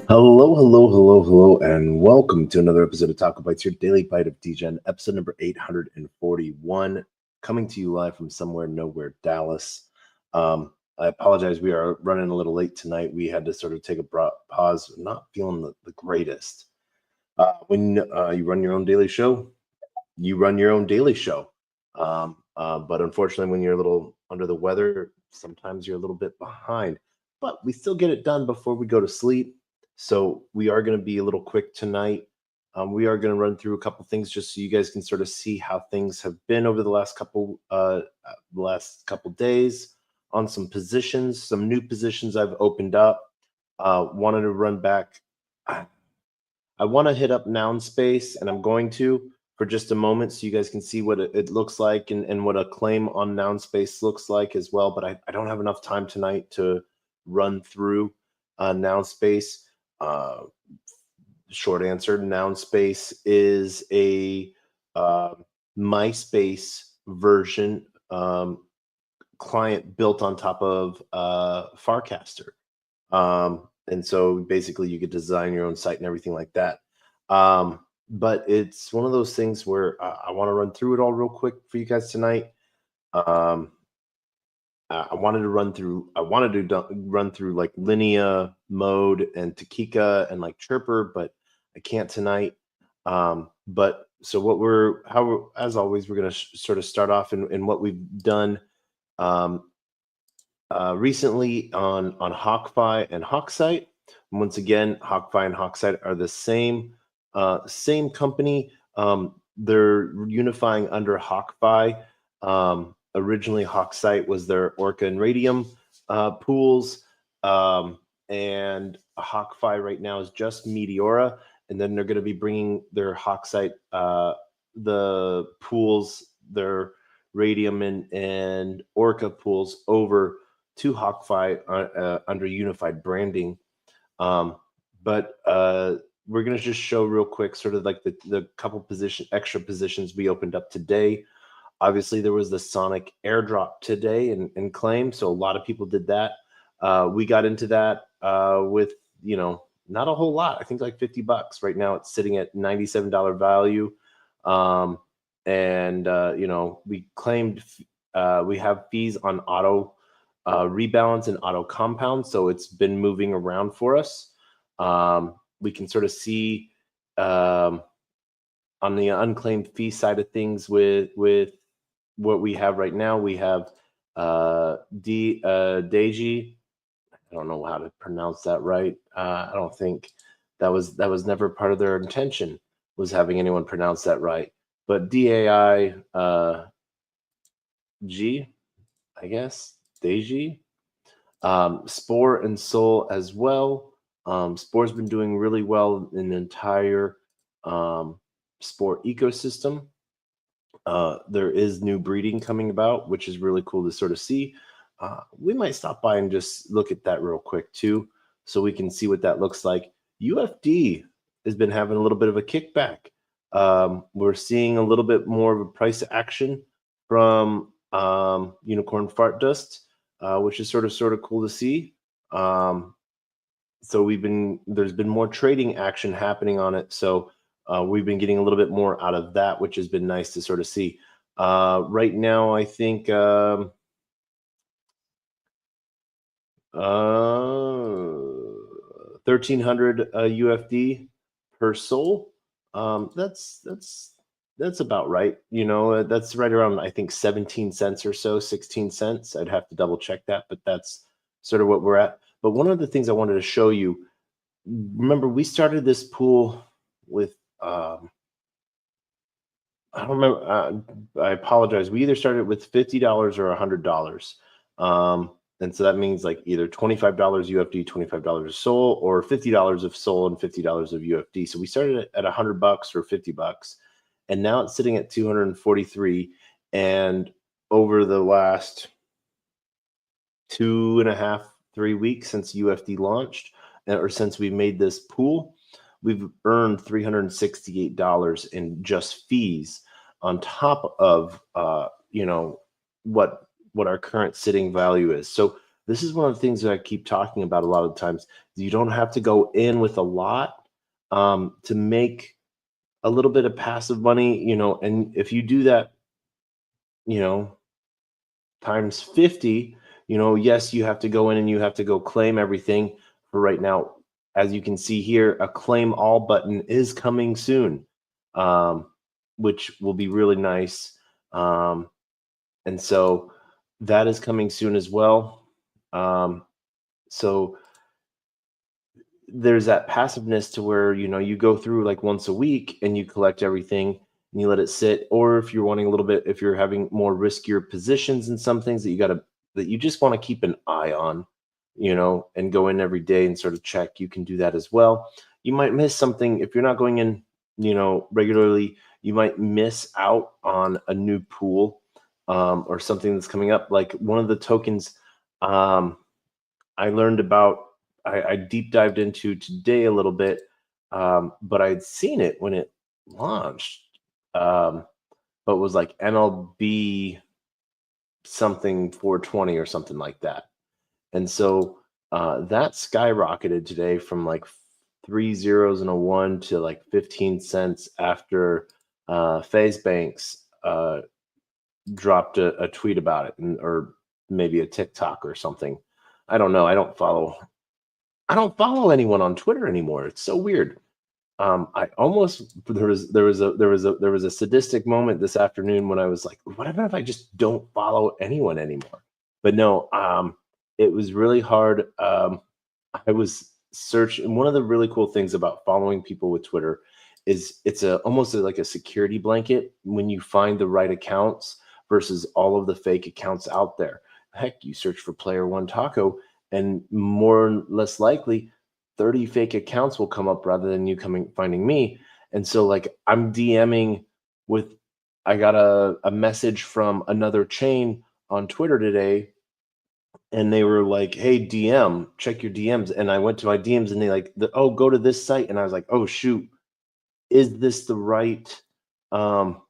Hello, and welcome to another episode of TacoBytes, your daily bite of Degen, episode number 841, coming to you live from somewhere, nowhere, Dallas. I apologize, we are running a little late tonight. We had to sort of take a pause, not feeling the greatest. When you run your own daily show, you run your own daily show. But unfortunately, when you're a little under the weather, sometimes you're a little bit behind. But we still get it done before we go to sleep. So we are going to be a little quick tonight. We are going to run through a couple things just so you guys can sort of see how things have been over the last couple days on some positions, some new positions I've opened up. Wanted to run back. I want to hit up noun space, and I'm going to for just a moment so you guys can see what it looks like and what a claim on noun space looks like as well. But I don't have enough time tonight to run through noun space. Short answer, noun space is a MySpace version client built on top of Farcaster. And so basically you could design your own site and everything like that. But it's one of those things where I want to run through it all real quick for you guys tonight. I wanted to run through like Linea, Mode, and Takika and like Chirper, but I can't tonight. But so as always, we're going to sort of start off in what we've done recently on HawkFi and HawkSite. Once again, HawkFi and HawkSite are the same company. They're unifying under HawkFi. Originally, HawkSite was their Orca and Radium pools, and HawkFi right now is just Meteora, and then they're going to be bringing their HawkSite, the pools, their Radium and Orca pools over to HawkFi under unified branding. But we're going to just show real quick sort of like the couple extra positions we opened up today. Obviously, there was the Sonic airdrop today in claim, so a lot of people did that. We got into that with, not a whole lot. I think like $50. Right now, it's sitting at $97 value. We claimed we have fees on auto rebalance and auto compound, so it's been moving around for us. We can sort of see on the unclaimed fee side of things with what we have right now. We have Degen. I don't know how to pronounce that right. I don't think that was never part of their intention, was having anyone pronounce that right. But DAI G, I guess, Degen. Spore and Soul as well. Spore's been doing really well in the entire Spore ecosystem. There is new breeding coming about, which is really cool to sort of see. We might stop by and just look at that real quick too, so we can see what that looks like. UFD has been having a little bit of a kickback. We're seeing a little bit more of a price action from Unicorn Fart Dust, which is sort of cool to see. So there's been more trading action happening on it. So we've been getting a little bit more out of that, which has been nice to sort of see. Right now, I think 1,300 UFD per soul. That's about right. That's right around, I think, 17 cents or so, 16 cents. I'd have to double check that, but that's sort of what we're at. But one of the things I wanted to show you, remember, we started this pool with I don't remember. I apologize. We either started with $50 or $100. And so that means like either $25 UFD, $25 of SOL, or $50 of SOL and $50 of UFD. So we started at $100 or $50, and now it's sitting at 243. And over the last 2.5, 3 weeks since UFD launched, or since we made this pool, we've earned $368 in just fees. on top of what our current sitting value is. So this is one of the things that I keep talking about a lot of times. You don't have to go in with a lot to make a little bit of passive money, and if you do that, you know, times 50, yes, you have to go in and you have to go claim everything for right now. As you can see here, a claim all button is coming soon, um, which will be really nice. And so that is coming soon as well. So there's that passiveness to where you go through like once a week and you collect everything and you let it sit. Or if you're wanting a little bit, if you're having more riskier positions in some things that you just want to keep an eye on, and go in every day and sort of check, you can do that as well. You might miss something if you're not going in regularly. You might miss out on a new pool, or something that's coming up, like one of the tokens I learned about. I deep dived into today a little bit, but I'd seen it when it launched, but it was like MLB something 420 or something like that. And so that skyrocketed today from like 3 zeros and a one to like 15 cents after FaZe Banks dropped a tweet about it, or maybe a TikTok or something. I don't know. I don't follow anyone on Twitter anymore. It's so weird. I almost there was a sadistic moment this afternoon when I was like, what if I just don't follow anyone anymore? But no, it was really hard. I was searching. One of the really cool things about following people with Twitter is it's almost like a security blanket when you find the right accounts versus all of the fake accounts out there. Heck, you search for Player One Taco, and more or less likely 30 fake accounts will come up rather than you finding me. And so like I'm DMing with I got a message from another chain on Twitter today, and they were like, "Hey, DM, check your DMs." And I went to my DMs and they like, "Oh, go to this site." And I was like, "Oh shoot, is this the right um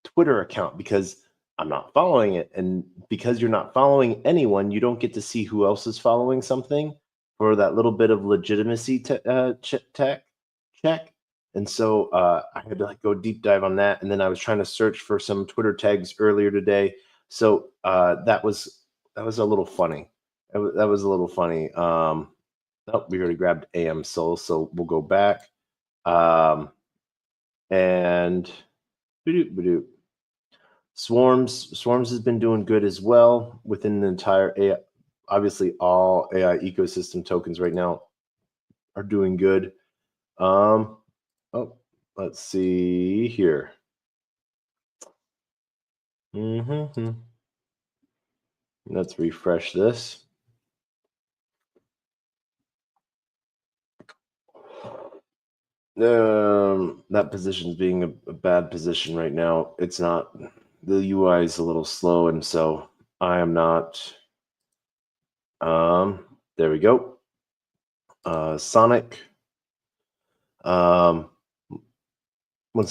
Twitter account?" Because I'm not following it. And because you're not following anyone, you don't get to see who else is following something for that little bit of legitimacy check. And so I had to like go deep dive on that. And then I was trying to search for some Twitter tags earlier today. So that was a little funny. That was a little funny. Oh, we already grabbed AM Soul, so we'll go back. And Swarms has been doing good as well within the entire AI. Obviously, all AI ecosystem tokens right now are doing good. Oh, let's see here. Let's refresh this. That position is being a bad position right now. It's not. The UI is a little slow, and so I am not. There we go. Sonic. Once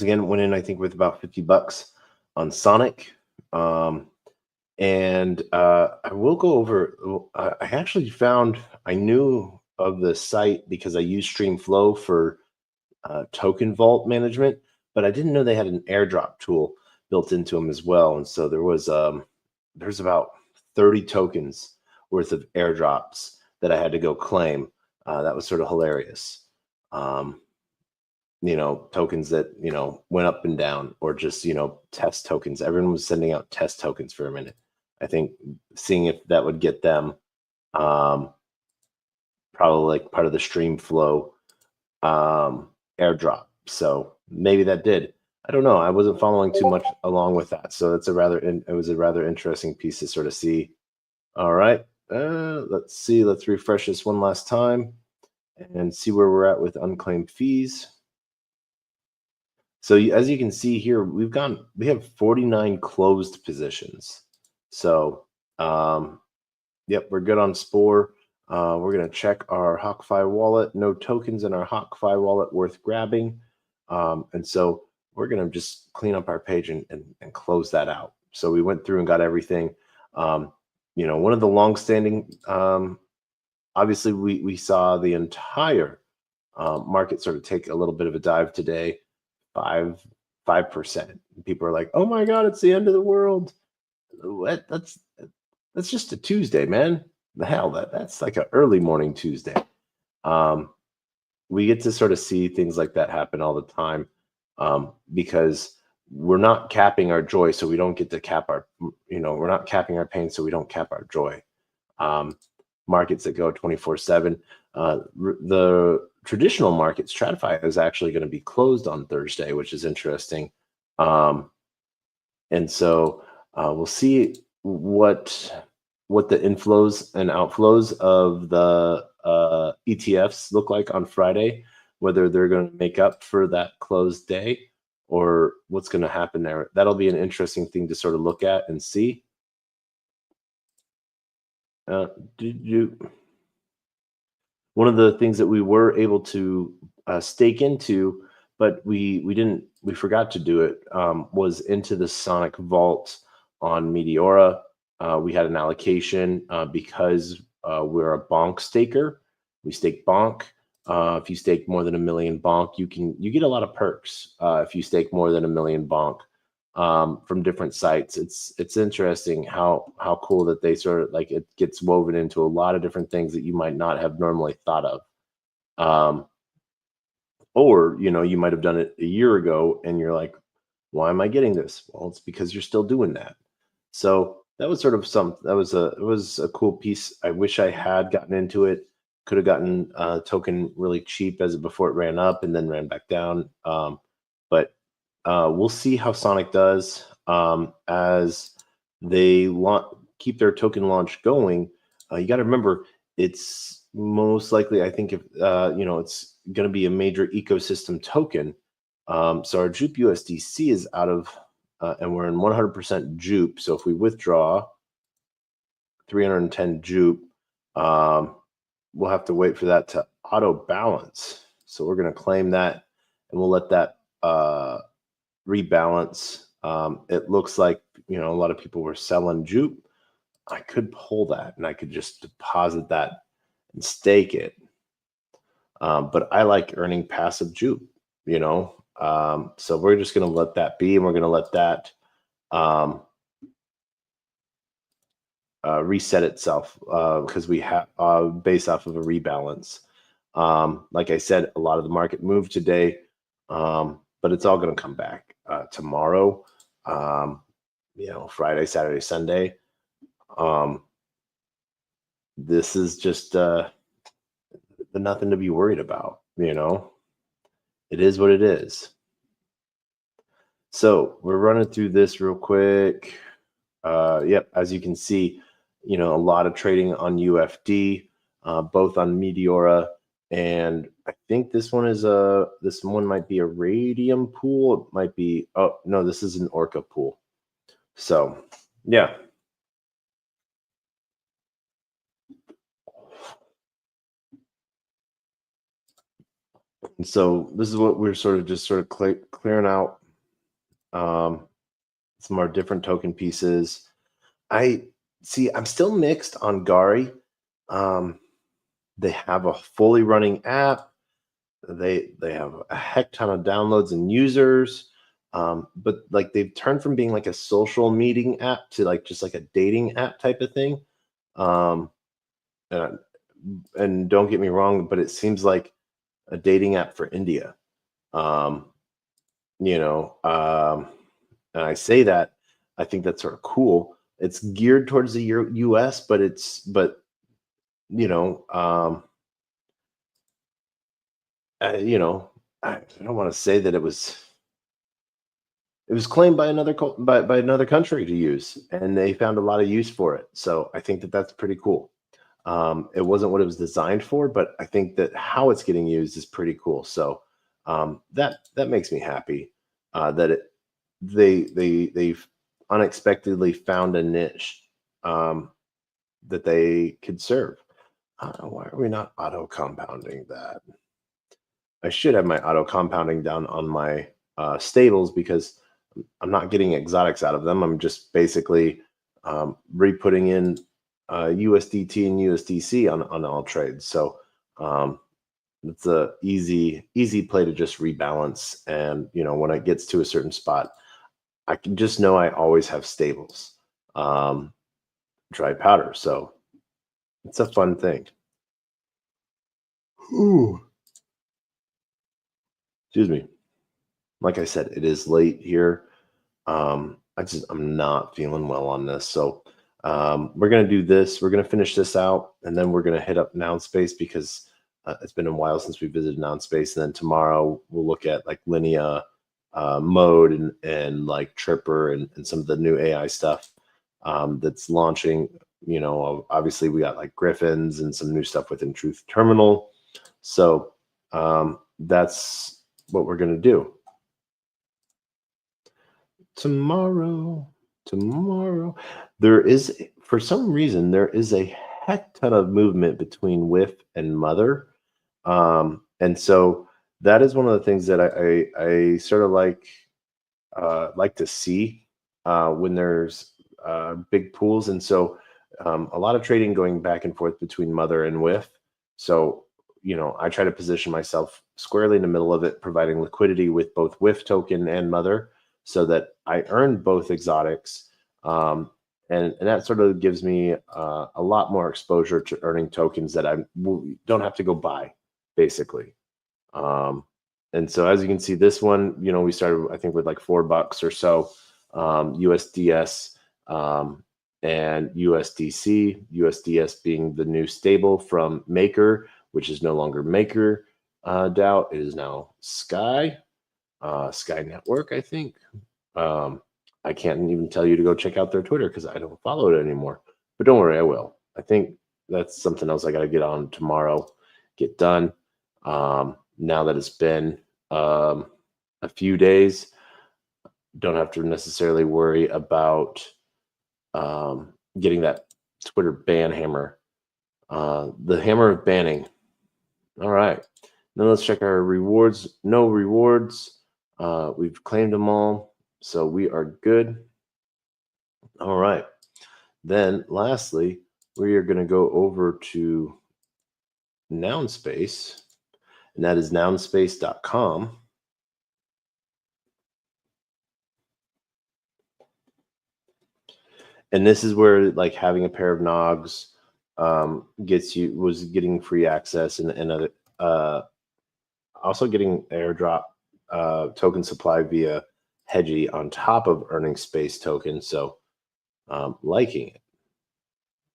again, went in I think with about $50 on Sonic. And I will go over. I actually found I knew of the site because I use StreamFlow for token vault management, but I didn't know they had an airdrop tool built into them as well. And so there's about 30 tokens worth of airdrops that I had to go claim. That was sort of hilarious. Tokens that went up and down, or just test tokens. Everyone was sending out test tokens for a minute, I think, seeing if that would get them probably like part of the StreamFlow airdrop. So maybe that did. I don't know. I wasn't following too much along with that, so it was a rather interesting piece to sort of see. All right, let's see. Let's refresh this one last time and see where we're at with unclaimed fees. So as you can see here, we have 49 closed positions. So yep, we're good on Spore. We're going to check our HawkFi wallet. No tokens in our HawkFi wallet worth grabbing. And so we're going to just clean up our page and close that out. So we went through and got everything. Um, one of the longstanding, obviously, we saw the entire market sort of take a little bit of a dive today, 5%. People are like, "Oh my God, it's the end of the world." What? That's just a Tuesday, man. The hell, that's like an early morning Tuesday. Um, we get to sort of see things like that happen all the time, because we're not capping our joy, so we don't get to cap our, we're not capping our pain, so we don't cap our joy. Um, Markets that go 24/7. The traditional markets, TradFi is actually going to be closed on Thursday, which is interesting. And so we'll see what the inflows and outflows of the ETFs look like on Friday, whether they're going to make up for that closed day or what's going to happen there. That'll be an interesting thing to sort of look at and see. One of the things that we were able to stake into, but we forgot to do it, was into the Sonic Vault on Meteora. We had an allocation because we're a bonk staker. We stake bonk. If you stake more than 1 million bonk, you get a lot of perks if you stake more than 1 million bonk from different sites. It's interesting how cool that they sort of like it gets woven into a lot of different things that you might not have normally thought of. Or you might have done it a year ago and you're like, why am I getting this? Well, it's because you're still doing that. So that was sort of it was a cool piece. I wish I had gotten into it. Could have gotten a token really cheap before it ran up and then ran back down. But we'll see how Sonic does as they keep their token launch going. You got to remember, it's most likely, I think, if it's going to be a major ecosystem token. So our Jupe USDC is out of, and we're in 100% Jupe. So if we withdraw 310 Jupe, we'll have to wait for that to auto balance. So we're going to claim that, and we'll let that rebalance. It looks like a lot of people were selling Jupe. I could pull that and I could just deposit that and stake it. But I like earning passive Jupe, so we're just going to let that be, and we're going to let that reset itself because we have based off of a rebalance. Like I said, a lot of the market moved today, but it's all going to come back tomorrow. Friday, Saturday, Sunday. This is just nothing to be worried about. It is what it is. So we're running through this real quick. Yep, as you can see, a lot of trading on UFD, both on Meteora, and I think this one might be a Radium pool. It might be, oh no, this is an Orca pool. So yeah. And so this is what we're sort of clearing out. Some more different token pieces. I'm still mixed on Gari. They have a fully running app. They have a heck ton of downloads and users. But like they've turned from being like a social meeting app to like just like a dating app type of thing. And don't get me wrong, but it seems like a dating app for India. And I say that, I think that's sort of cool. It's geared towards the US, but I don't want to say that it was claimed by another country to use, and they found a lot of use for it. So I think that that's pretty cool. It wasn't what it was designed for, but I think that how it's getting used is pretty cool. So that makes me happy that they've unexpectedly found a niche that they could serve. Why are we not auto compounding that? I should have my auto compounding down on my stables because I'm not getting exotics out of them. I'm just basically re-putting in USDT and USDC on all trades. So it's a easy play to just rebalance. And when it gets to a certain spot, I can just know I always have stables, dry powder. So it's a fun thing. Ooh. Excuse me. Like I said, it is late here. I'm not feeling well on this. So we're gonna do this. We're gonna finish this out, and then we're gonna hit up Noun Space because it's been a while since we visited Noun Space. And then tomorrow we'll look at like Linea mode and like Chirper and some of the new AI stuff that's launching. Obviously we got like Griffins and some new stuff within Truth Terminal. So that's what we're gonna do. Tomorrow, there is, for some reason, there is a heck ton of movement between WIF and Mother. And so that is one of the things that I sort of like to see when there's big pools. And so a lot of trading going back and forth between Mother and WIF. So, I try to position myself squarely in the middle of it, providing liquidity with both WIF token and Mother, so that I earn both exotics. And that sort of gives me a lot more exposure to earning tokens that I don't have to go buy, basically. And so as you can see, this one, we started, I think, with like $4 or so, USDS and USDC, USDS being the new stable from Maker, which is no longer Maker DAO. It is now Sky Network, I think. I can't even tell you to go check out their Twitter because I don't follow it anymore. But don't worry, I will. I think that's something else I got to get on tomorrow, get done. Now that it's been a few days, don't have to necessarily worry about getting that Twitter ban hammer. The hammer of banning. All right. Now let's check our rewards. No rewards. We've claimed them all, so we are good. All right. Then lastly, we are going to go over to Noun Space, and that is nounspace.com. And this is where like having a pair of Nogs was getting free access and also getting airdrop token supply via Hedgie on top of earning space tokens. So liking it.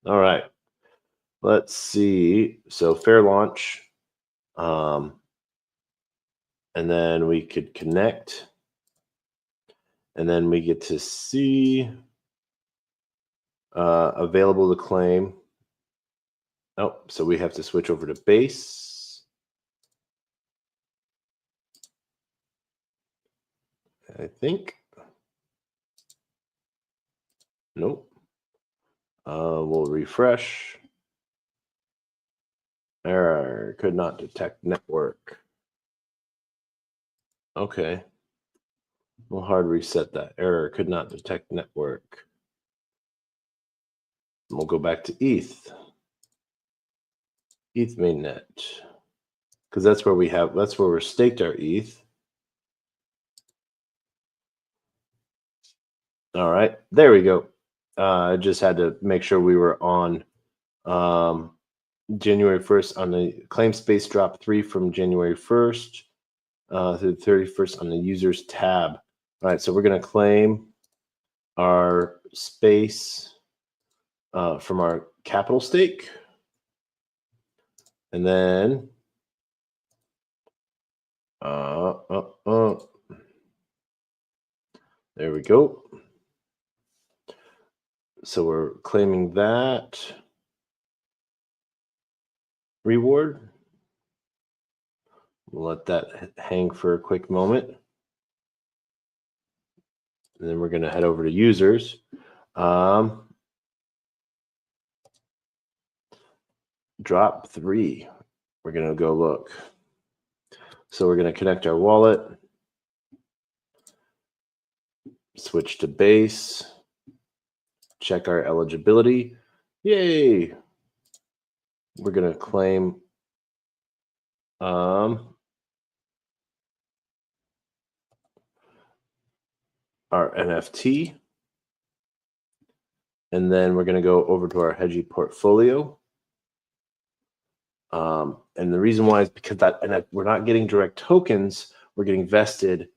All right. Let's see. So fair launch. And then we could connect. And then we get to see available to claim. Oh, so we have to switch over to base. I think. Nope. We'll refresh. Error, could not detect network. Okay. We'll hard reset that. Error, could not detect network. And we'll go back to ETH mainnet. Because that's where we're staked our ETH. All right, there we go. I just had to make sure we were on January 1st on the claim space drop 3 from January 1st through the 31st on the users tab. All right, so we're going to claim our space from our capital stake. And then there we go. So we're claiming that reward. We'll let that hang for a quick moment. And then we're going to head over to users. Drop 3. We're going to go look. So we're going to connect our wallet. Switch to base. Check our eligibility. Yay! We're going to claim our NFT. And then we're going to go over to our hedgy portfolio. And the reason why is because we're not getting direct tokens, we're getting vested.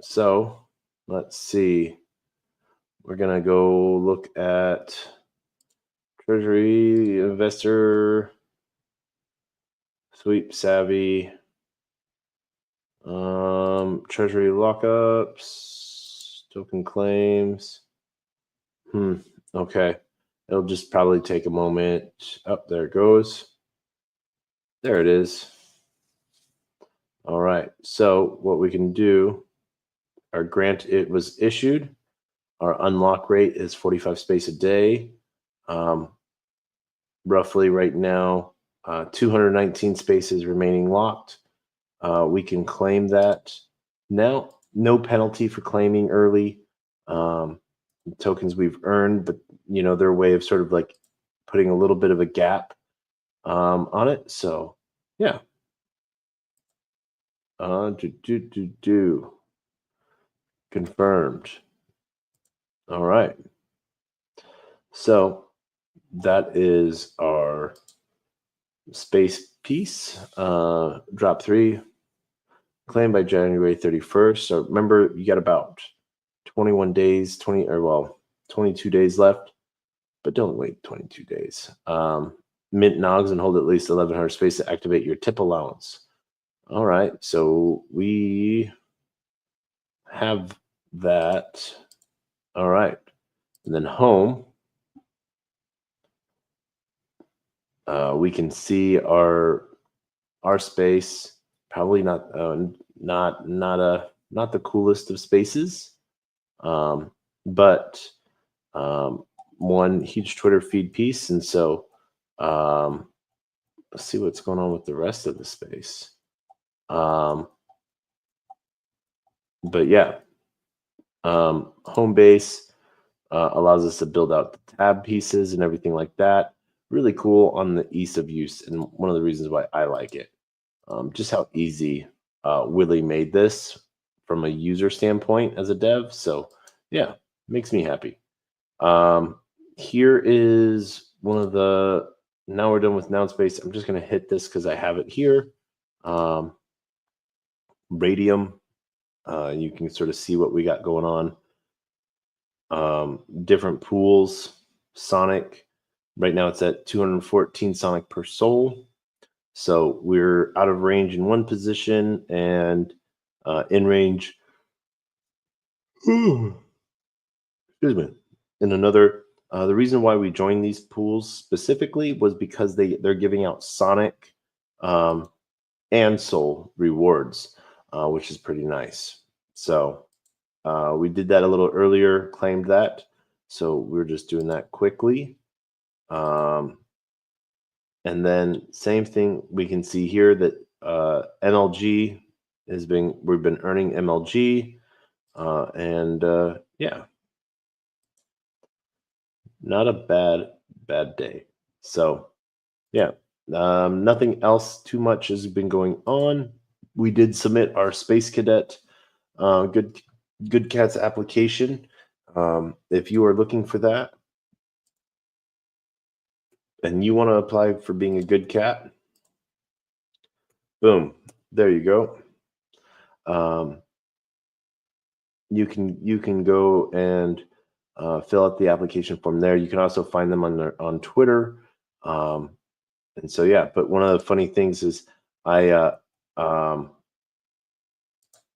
So let's see. We're going to go look at Treasury, Investor, Sweep Savvy, Treasury lockups, token claims. Okay. It'll just probably take a moment. Oh, there it goes. There it is. All right. So what we can do, our grant, it was issued. Our unlock rate is 45 space a day. Roughly right now, 219 spaces remaining locked. We can claim that now. No penalty for claiming early. Tokens we've earned, but their way of sort of like putting a little bit of a gap on it. So yeah. Confirmed. All right. So that is our space piece. Drop 3, claimed by January 31st. So remember, you got about 21 days, 22 days left, but don't wait 22 days. Mint nogs and hold at least 1,100 space to activate your tip allowance. All right, so we have that. All right, and then home. We can see our space. Probably not the coolest of spaces, but one huge Twitter feed piece. And so let's see what's going on with the rest of the space. But yeah, home base allows us to build out the tab pieces and everything like that. Really cool on the ease of use, and one of the reasons why I like it. Just how easy Willie made this from a user standpoint as a dev. So yeah, makes me happy. Here is one of the, now we're done with noun space. I'm just going to hit this because I have it here. Radium, you can sort of see what we got going on. Different pools, Sonic. Right now it's at 214 Sonic per soul. So we're out of range in one position and in range, excuse me, in another. The reason why we joined these pools specifically was because they're giving out Sonic and Soul rewards, which is pretty nice. So we did that a little earlier, claimed that. So we're just doing that quickly. And then same thing, we can see here that MLG we've been earning MLG, and yeah, not a bad day. So yeah, nothing else too much has been going on. We did submit our Space Cadet Good Cats application. If you are looking for that and you want to apply for being a good cat, boom, there you go. You can go and fill out the application form there. You can also find them on Twitter. And so yeah, but one of the funny things is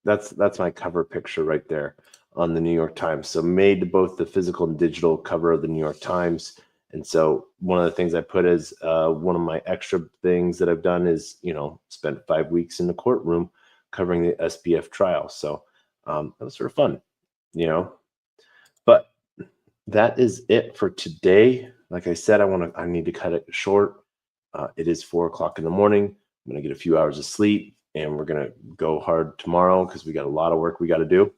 that's my cover picture right there on the New York Times. So made both the physical and digital cover of the New York Times. And so one of the things I put as one of my extra things that I've done is, spent 5 weeks in the courtroom covering the SBF trial. So that was sort of fun, But that is it for today. Like I said, I need to cut it short. It is 4 o'clock in the morning. I'm going to get a few hours of sleep. and we're gonna go hard tomorrow because we got a lot of work we got to do.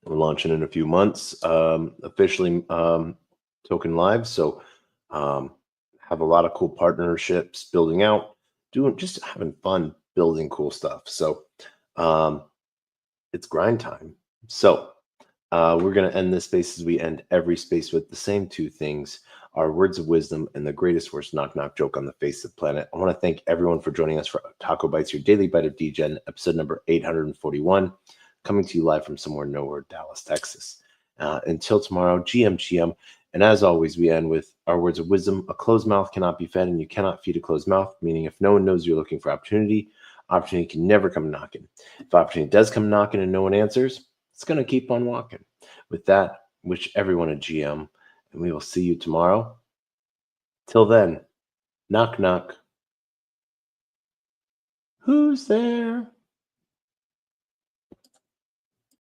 We're launching in a few months, officially Token Live. So have a lot of cool partnerships building out, doing just having fun building cool stuff. So um, it's grind time. So we're going to end this space as we end every space with the same two things: our words of wisdom and the greatest worst knock knock joke on the face of the planet. I want to thank everyone for joining us for Taco Bites, your daily bite of Degen, episode number 841, coming to you live from somewhere nowhere, Dallas, Texas. Until tomorrow, GM. And as always, we end with our words of wisdom: a closed mouth cannot be fed, and you cannot feed a closed mouth, meaning if no one knows you're looking for opportunity, opportunity can never come knocking. If opportunity does come knocking and no one answers, it's going to keep on walking. With that, wish everyone a GM, and we will see you tomorrow. Till then, knock, knock. Who's there?